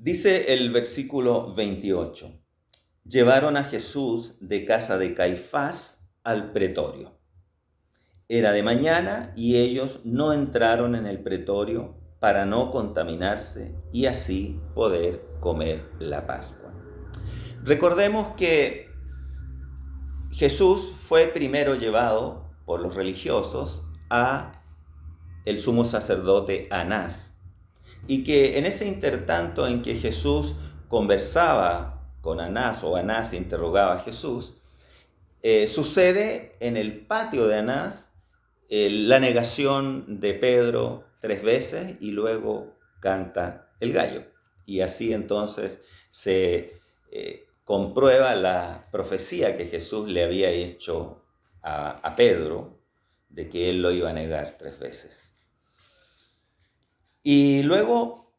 Dice el versículo 28, llevaron a Jesús de casa de Caifás al pretorio. Era de mañana y ellos no entraron en el pretorio para no contaminarse y así poder comer la Pascua. Recordemos que Jesús fue primero llevado por los religiosos a el sumo sacerdote Anás, y que en ese intertanto en que Jesús conversaba con Anás o Anás interrogaba a Jesús, sucede en el patio de Anás la negación de Pedro 3 veces y luego canta el gallo. Y así entonces se comprueba la profecía que Jesús le había hecho a Pedro de que él lo iba a negar 3 veces. Y luego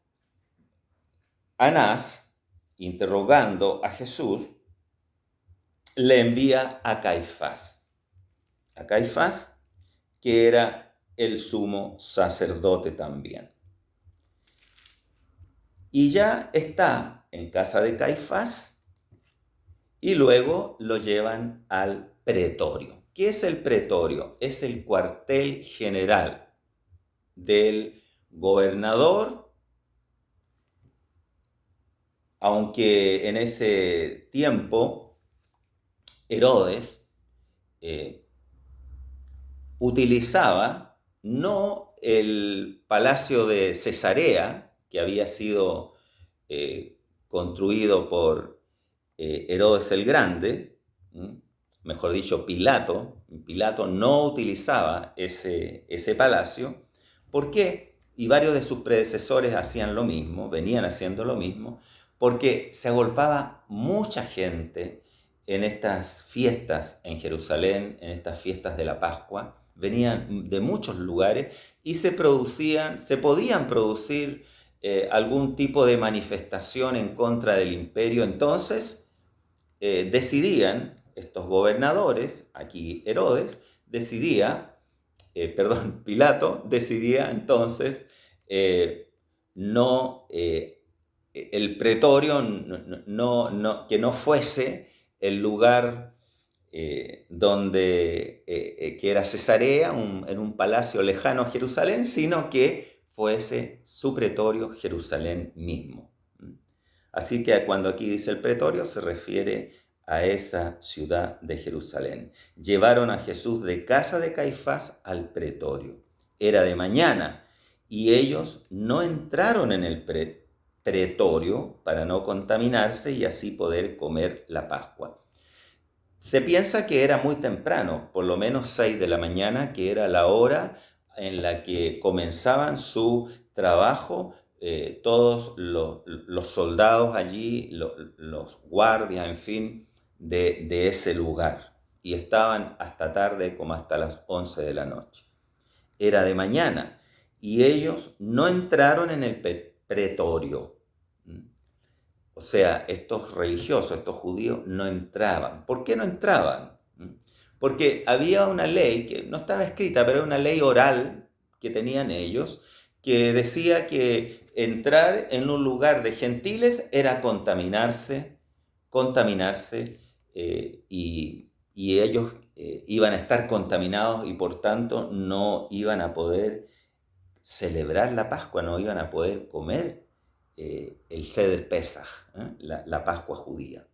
Anás, interrogando a Jesús, le envía a Caifás. A Caifás, que era el sumo sacerdote también. Y ya está en casa de Caifás y luego lo llevan al pretorio. ¿Qué es el pretorio? Es el cuartel general del gobernador, aunque en ese tiempo Herodes utilizaba no el palacio de Cesarea, que había sido construido por Herodes el Grande, mejor dicho, Pilato. Pilato no utilizaba ese palacio. ¿Por qué? Y varios de sus predecesores hacían lo mismo, venían haciendo lo mismo, porque se agolpaba mucha gente en estas fiestas en Jerusalén, en estas fiestas de la Pascua. Venían de muchos lugares y se podían producir algún tipo de manifestación en contra del imperio. Entonces decidían estos gobernadores, aquí Herodes, Pilato decidía entonces el pretorio que no fuese el lugar que era Cesarea, en un palacio lejano a Jerusalén, sino que fuese su pretorio Jerusalén mismo. Así que cuando aquí dice el pretorio se refiere a esa ciudad de Jerusalén. Llevaron a Jesús de casa de Caifás al pretorio. Era de mañana y ellos no entraron en el pretorio para no contaminarse y así poder comer la Pascua. Se piensa que era muy temprano, por lo menos 6 de la mañana, que era la hora en la que comenzaban su trabajo todos los soldados allí, los guardias, en fin, de ese lugar. Y estaban hasta tarde, como hasta las 11 de la noche. Era de mañana y ellos no entraron en el pretorio. O sea, estos religiosos, estos judíos, no entraban. ¿Por qué no entraban? Porque había una ley que no estaba escrita, pero era una ley oral que tenían ellos, que decía que entrar en un lugar de gentiles era contaminarse, y ellos iban a estar contaminados y por tanto no iban a poder celebrar la Pascua, no iban a poder comer el Seder Pesaj, la Pascua judía.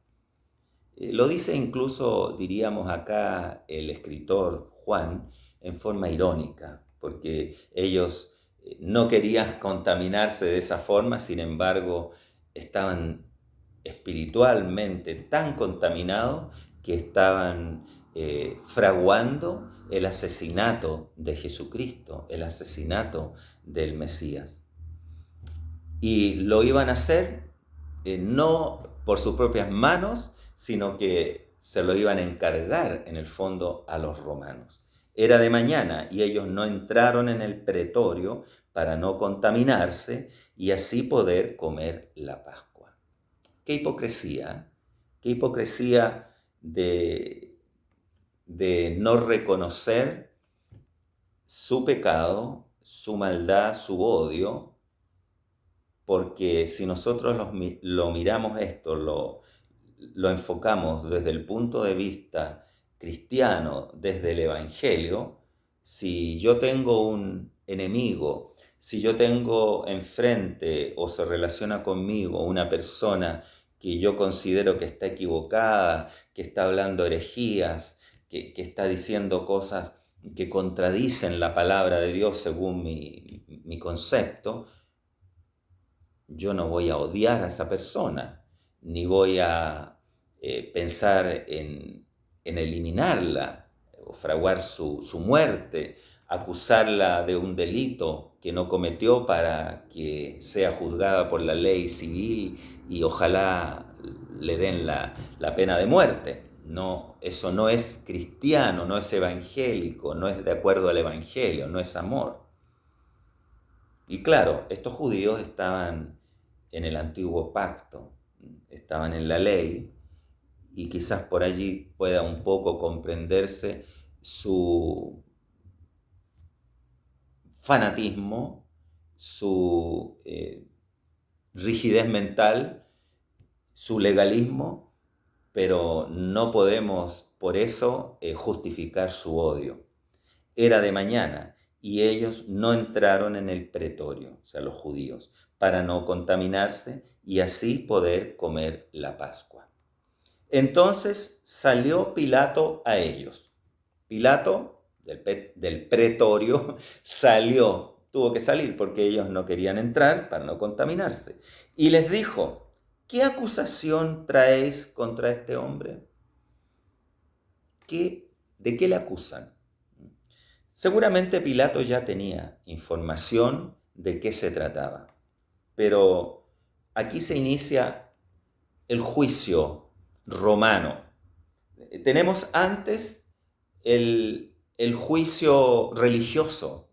Lo dice incluso, diríamos acá, el escritor Juan en forma irónica, porque ellos no querían contaminarse de esa forma, sin embargo, estaban espiritualmente tan contaminados que estaban fraguando el asesinato de Jesucristo, el asesinato del Mesías. Y lo iban a hacer no por sus propias manos, sino que se lo iban a encargar en el fondo a los romanos. Era de mañana y ellos no entraron en el pretorio para no contaminarse y así poder comer la Pascua. ¡Qué hipocresía! ¡Qué hipocresía de no reconocer su pecado, su maldad, su odio, porque si nosotros lo miramos esto, lo enfocamos desde el punto de vista cristiano, desde el Evangelio, si yo tengo un enemigo, si yo tengo enfrente o se relaciona conmigo una persona que yo considero que está equivocada, que está hablando herejías, que está diciendo cosas que contradicen la palabra de Dios según mi concepto, yo no voy a odiar a esa persona, ni voy a pensar en eliminarla o fraguar su muerte, acusarla de un delito que no cometió para que sea juzgada por la ley civil y ojalá le den la pena de muerte. No, eso no es cristiano, no es evangélico, no es de acuerdo al evangelio, no es amor. Y claro, estos judíos estaban en el antiguo pacto, estaban en la ley, y quizás por allí pueda un poco comprenderse su fanatismo, su rigidez mental, su legalismo, pero no podemos por eso justificar su odio. Era de mañana y ellos no entraron en el pretorio, o sea, los judíos, para no contaminarse y así poder comer la Pascua. Entonces salió Pilato a ellos. Pilato, del pretorio, tuvo que salir porque ellos no querían entrar para no contaminarse. Y les dijo, ¿qué acusación traéis contra este hombre? ¿De qué le acusan? Seguramente Pilato ya tenía información de qué se trataba, pero aquí se inicia el juicio romano. Tenemos antes el juicio religioso,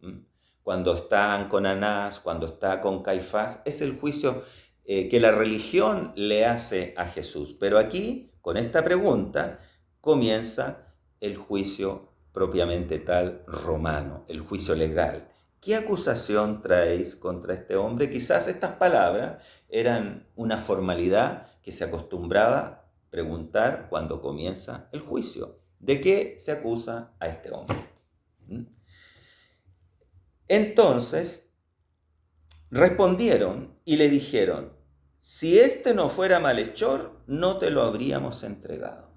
cuando están con Anás, cuando está con Caifás, es el juicio que la religión le hace a Jesús. Pero aquí, con esta pregunta, comienza el juicio propiamente tal romano, el juicio legal. ¿Qué acusación traéis contra este hombre? Quizás estas palabras eran una formalidad que se acostumbraba preguntar cuando comienza el juicio. ¿De qué se acusa a este hombre? Entonces respondieron y le dijeron, si este no fuera malhechor, no te lo habríamos entregado.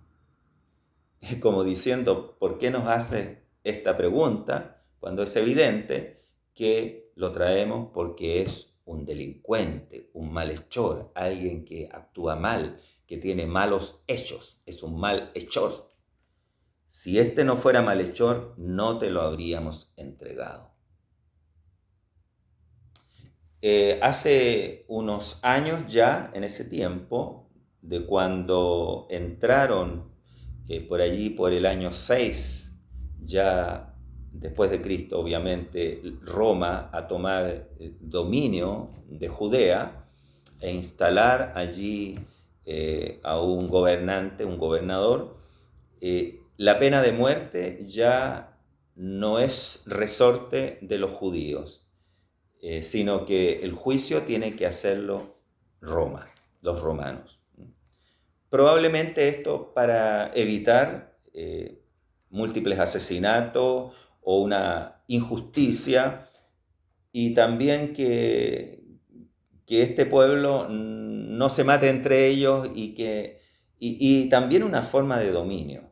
Es como diciendo, ¿por qué nos hace esta pregunta cuando es evidente que lo traemos porque es un delincuente, un malhechor, alguien que actúa mal, que tiene malos hechos, es un malhechor? Si este no fuera malhechor, no te lo habríamos entregado. Hace unos años ya, en ese tiempo, de cuando entraron por allí por el año 6, ya después de Cristo, obviamente, Roma a tomar dominio de Judea e instalar allí a un gobernante, un gobernador, la pena de muerte ya no es resorte de los judíos, sino que el juicio tiene que hacerlo Roma, los romanos. Probablemente esto para evitar múltiples asesinatos o una injusticia, y también que este pueblo no se mate entre ellos y también una forma de dominio,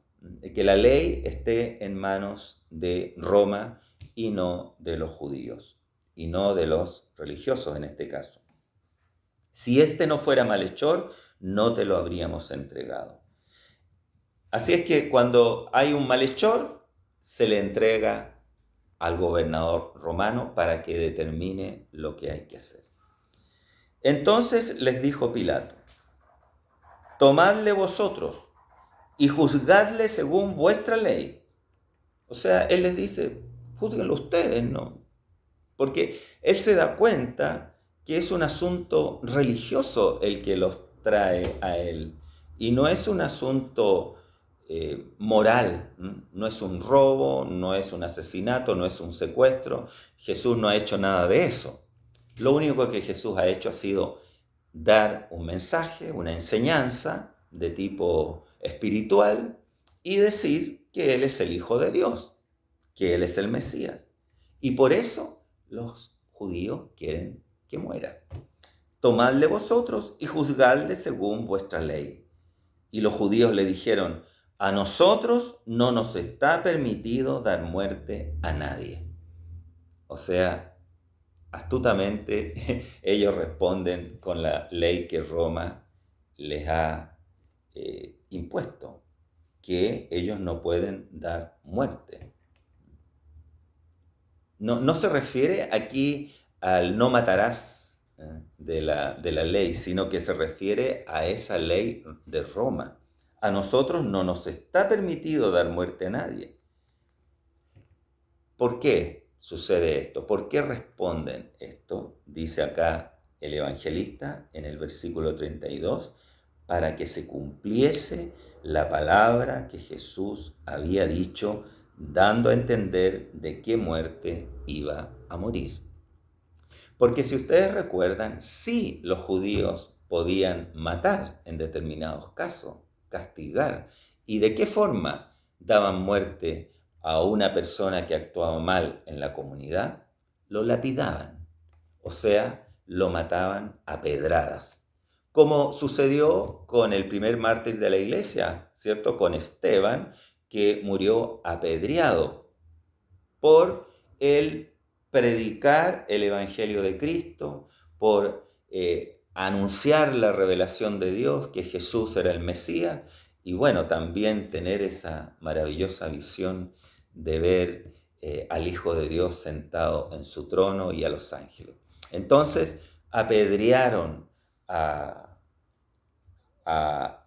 que la ley esté en manos de Roma y no de los judíos, y no de los religiosos en este caso. Si este no fuera malhechor, no te lo habríamos entregado. Así es que cuando hay un malhechor, se le entrega al gobernador romano para que determine lo que hay que hacer. Entonces les dijo Pilato, tomadle vosotros y juzgadle según vuestra ley. O sea, él les dice, juzguenlo ustedes, ¿no? Porque él se da cuenta que es un asunto religioso el que los trae a él, y no es un asunto moral, no es un robo, no es un asesinato, no es un secuestro. Jesús no ha hecho nada de eso. Lo único que Jesús ha hecho ha sido dar un mensaje, una enseñanza de tipo espiritual y decir que Él es el Hijo de Dios, que Él es el Mesías. Y por eso los judíos quieren que muera. Tomadle vosotros y juzgadle según vuestra ley. Y los judíos le dijeron, a nosotros no nos está permitido dar muerte a nadie. O sea, astutamente ellos responden con la ley que Roma les ha impuesto, que ellos no pueden dar muerte. No se refiere aquí al no matarás de la ley, sino que se refiere a esa ley de Roma. A nosotros no nos está permitido dar muerte a nadie. ¿Por qué sucede esto? ¿Por qué responden esto? Dice acá el evangelista en el versículo 32, para que se cumpliese la palabra que Jesús había dicho, dando a entender de qué muerte iba a morir. Porque si ustedes recuerdan, sí los judíos podían matar en determinados casos, castigar. ¿Y de qué forma daban muerte a una persona que actuaba mal en la comunidad? Lo lapidaban, o sea, lo mataban a pedradas. Como sucedió con el primer mártir de la iglesia, ¿cierto? Con Esteban, que murió apedreado por el predicar el Evangelio de Cristo, por anunciar la revelación de Dios, que Jesús era el Mesías, y bueno, también tener esa maravillosa visión de ver al Hijo de Dios sentado en su trono y a los ángeles. Entonces, apedrearon a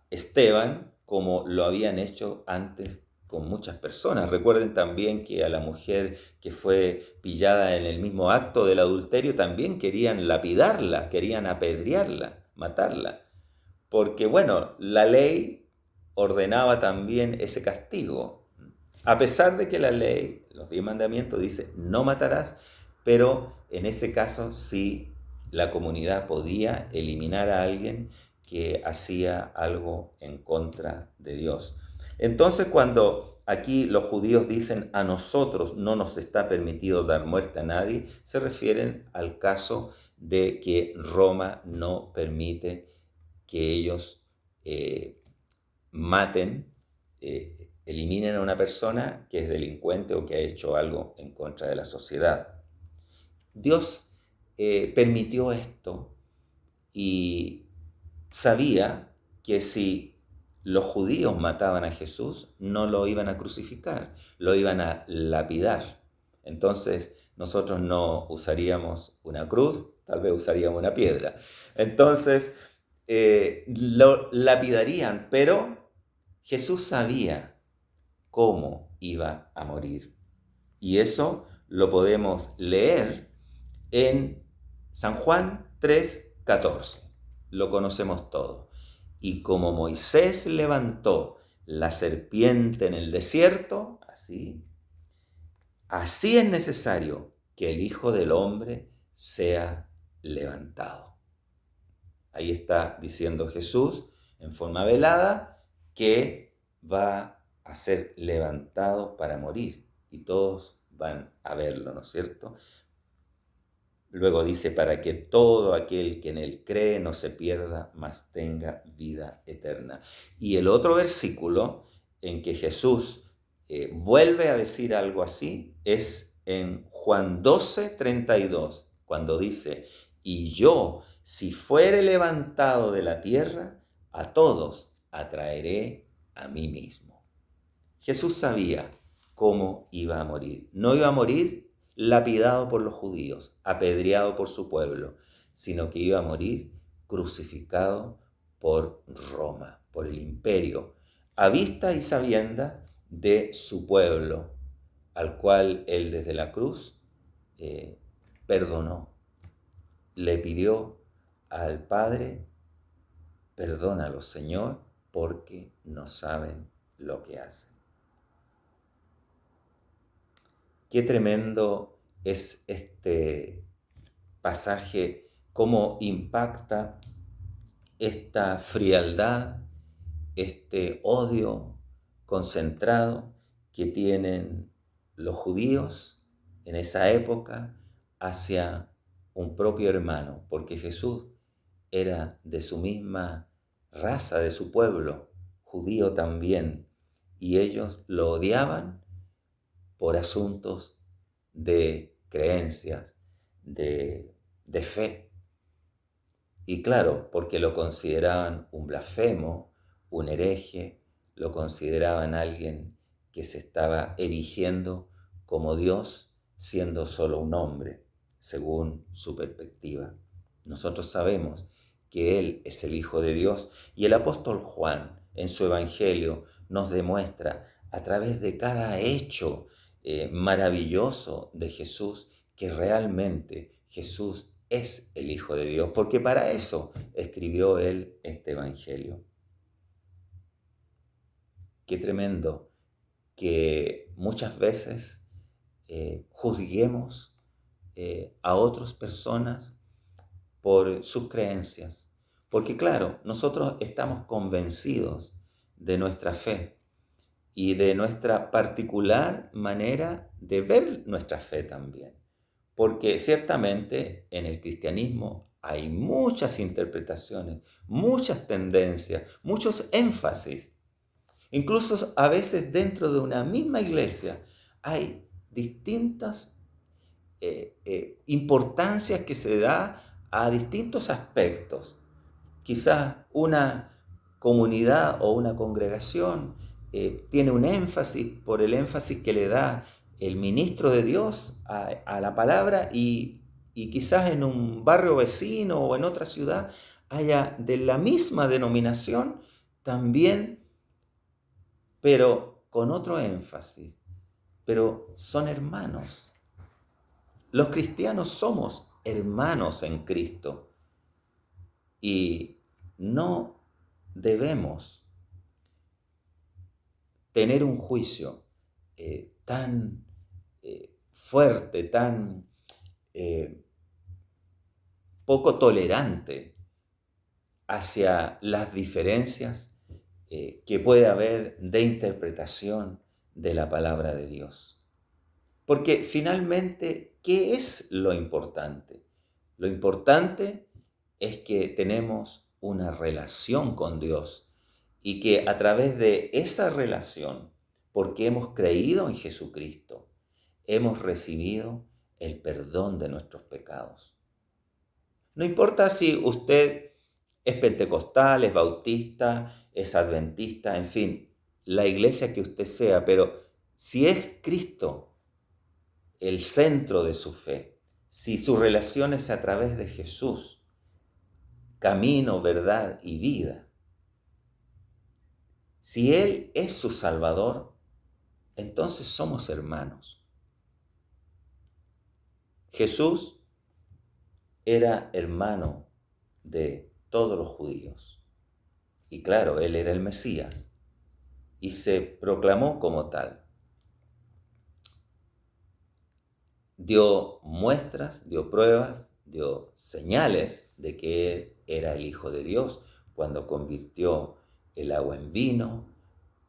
Esteban como lo habían hecho antes con muchas personas. Recuerden también que a la mujer que fue pillada en el mismo acto del adulterio también querían lapidarla, querían apedrearla, matarla. Porque bueno, la ley ordenaba también ese castigo. A pesar de que la ley, los 10 mandamientos, dice no matarás, pero en ese caso sí la comunidad podía eliminar a alguien que hacía algo en contra de Dios. Entonces cuando aquí los judíos dicen a nosotros no nos está permitido dar muerte a nadie, se refieren al caso de que Roma no permite que ellos maten, eliminen a una persona que es delincuente o que ha hecho algo en contra de la sociedad. Dios permitió esto y sabía que si los judíos mataban a Jesús, no lo iban a crucificar, lo iban a lapidar. Entonces nosotros no usaríamos una cruz, tal vez usaríamos una piedra. Entonces lo lapidarían, pero Jesús sabía cómo iba a morir. Y eso lo podemos leer en San Juan 3:14. Lo conocemos todo. Y como Moisés levantó la serpiente en el desierto, así es necesario que el Hijo del Hombre sea levantado. Ahí está diciendo Jesús en forma velada que va a ser levantado para morir y todos van a verlo, ¿no es cierto? Luego dice, para que todo aquel que en él cree no se pierda, mas tenga vida eterna. Y el otro versículo en que Jesús vuelve a decir algo así es en Juan 12:32, cuando dice, y yo, si fuere levantado de la tierra, a todos atraeré a mí mismo. Jesús sabía cómo iba a morir. No iba a morir lapidado por los judíos, apedreado por su pueblo, sino que iba a morir crucificado por Roma, por el imperio, a vista y sabienda de su pueblo, al cual él desde la cruz perdonó. Le pidió al Padre, perdónalos, Señor, porque no saben lo que hacen. Qué tremendo es este pasaje, cómo impacta esta frialdad, este odio concentrado que tienen los judíos en esa época hacia un propio hermano, porque Jesús era de su misma raza, de su pueblo, judío también, y ellos lo odiaban por asuntos de creencias, de fe. Y claro, porque lo consideraban un blasfemo, un hereje, lo consideraban alguien que se estaba erigiendo como Dios, siendo solo un hombre, según su perspectiva. Nosotros sabemos que Él es el Hijo de Dios, y el apóstol Juan en su Evangelio nos demuestra a través de cada hecho maravilloso de Jesús que realmente Jesús es el Hijo de Dios, porque para eso escribió Él este Evangelio. Qué tremendo que muchas veces juzguemos a otras personas por sus creencias, porque claro, nosotros estamos convencidos de nuestra fe y de nuestra particular manera de ver nuestra fe también. Porque ciertamente en el cristianismo hay muchas interpretaciones, muchas tendencias, muchos énfasis. Incluso a veces dentro de una misma iglesia hay distintas importancias que se da a distintos aspectos. Quizás una comunidad o una congregación tiene un énfasis por el énfasis que le da el ministro de Dios a la palabra, y quizás en un barrio vecino o en otra ciudad haya de la misma denominación también, pero con otro énfasis. Pero son hermanos. Los cristianos somos hermanos en Cristo y no debemos tener un juicio tan fuerte, tan poco tolerante hacia las diferencias que puede haber de interpretación de la palabra de Dios. Porque finalmente, ¿qué es lo importante? Lo importante es que tenemos una relación con Dios y que a través de esa relación, porque hemos creído en Jesucristo, hemos recibido el perdón de nuestros pecados. No importa si usted es pentecostal, es bautista, es adventista, en fin, la iglesia que usted sea, pero si es Cristo el centro de su fe, si su relación es a través de Jesús, camino, verdad y vida, si Él es su Salvador, entonces somos hermanos. Jesús era hermano de todos los judíos. Y claro, Él era el Mesías y se proclamó como tal. Dio muestras, dio pruebas, dio señales de que Él era el Hijo de Dios cuando convirtió el agua en vino,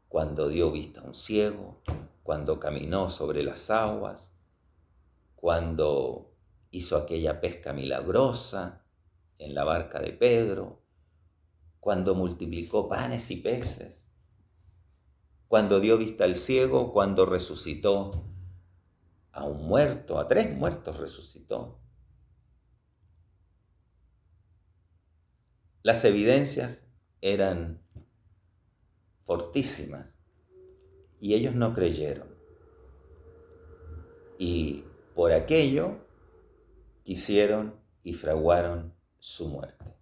cuando dio vista a un ciego, cuando caminó sobre las aguas, cuando hizo aquella pesca milagrosa en la barca de Pedro, cuando multiplicó panes y peces, cuando dio vista al ciego, cuando resucitó a un muerto, a 3 muertos resucitó. Las evidencias eran fortísimas y ellos no creyeron. Y por aquello quisieron y fraguaron su muerte.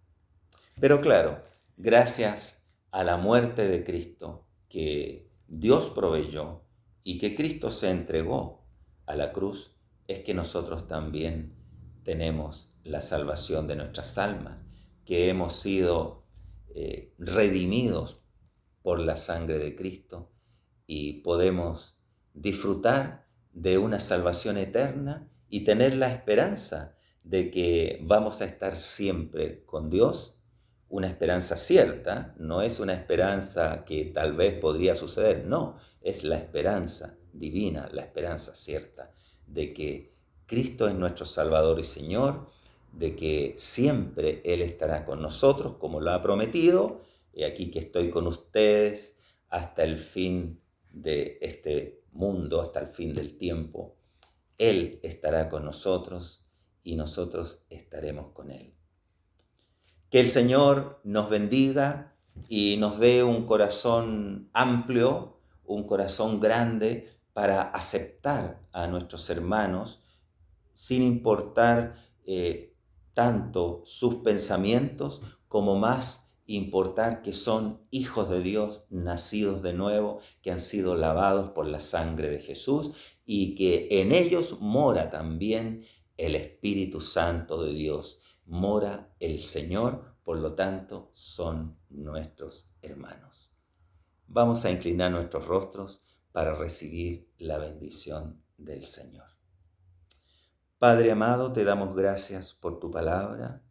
Pero claro, gracias a la muerte de Cristo que Dios proveyó y que Cristo se entregó a la cruz, es que nosotros también tenemos la salvación de nuestras almas, que hemos sido redimidos por la sangre de Cristo y podemos disfrutar de una salvación eterna y tener la esperanza de que vamos a estar siempre con Dios, una esperanza cierta, no es una esperanza que tal vez podría suceder, no, es la esperanza divina, la esperanza cierta de que Cristo es nuestro Salvador y Señor, de que siempre Él estará con nosotros como lo ha prometido, y aquí que estoy con ustedes hasta el fin de este mundo, hasta el fin del tiempo. Él estará con nosotros y nosotros estaremos con Él. Que el Señor nos bendiga y nos dé un corazón amplio, un corazón grande para aceptar a nuestros hermanos sin importar tanto sus pensamientos como más importar que son hijos de Dios, nacidos de nuevo, que han sido lavados por la sangre de Jesús y que en ellos mora también el Espíritu Santo de Dios, mora el Señor, por lo tanto son nuestros hermanos. Vamos a inclinar nuestros rostros para recibir la bendición del Señor. Padre amado, te damos gracias por tu palabra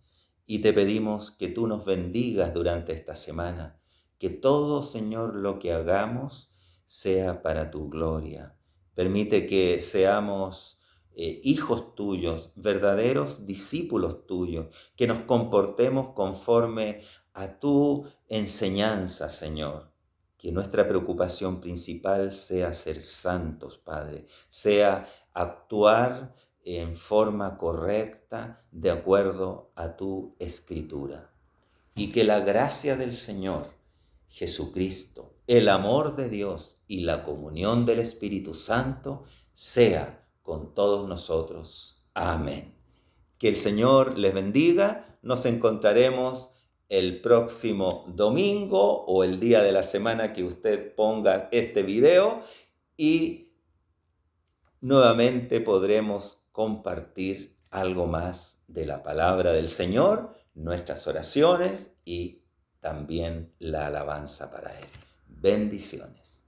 y te pedimos que tú nos bendigas durante esta semana, que todo, Señor, lo que hagamos sea para tu gloria. Permite que seamos hijos tuyos, verdaderos discípulos tuyos, que nos comportemos conforme a tu enseñanza, Señor. Que nuestra preocupación principal sea ser santos, Padre, sea actuar en forma correcta de acuerdo a tu escritura. Y que la gracia del Señor Jesucristo, el amor de Dios y la comunión del Espíritu Santo sea con todos nosotros. Amén. Que el Señor les bendiga. Nos encontraremos el próximo domingo o el día de la semana que usted ponga este video y nuevamente podremos compartir algo más de la palabra del Señor, nuestras oraciones y también la alabanza para Él. Bendiciones.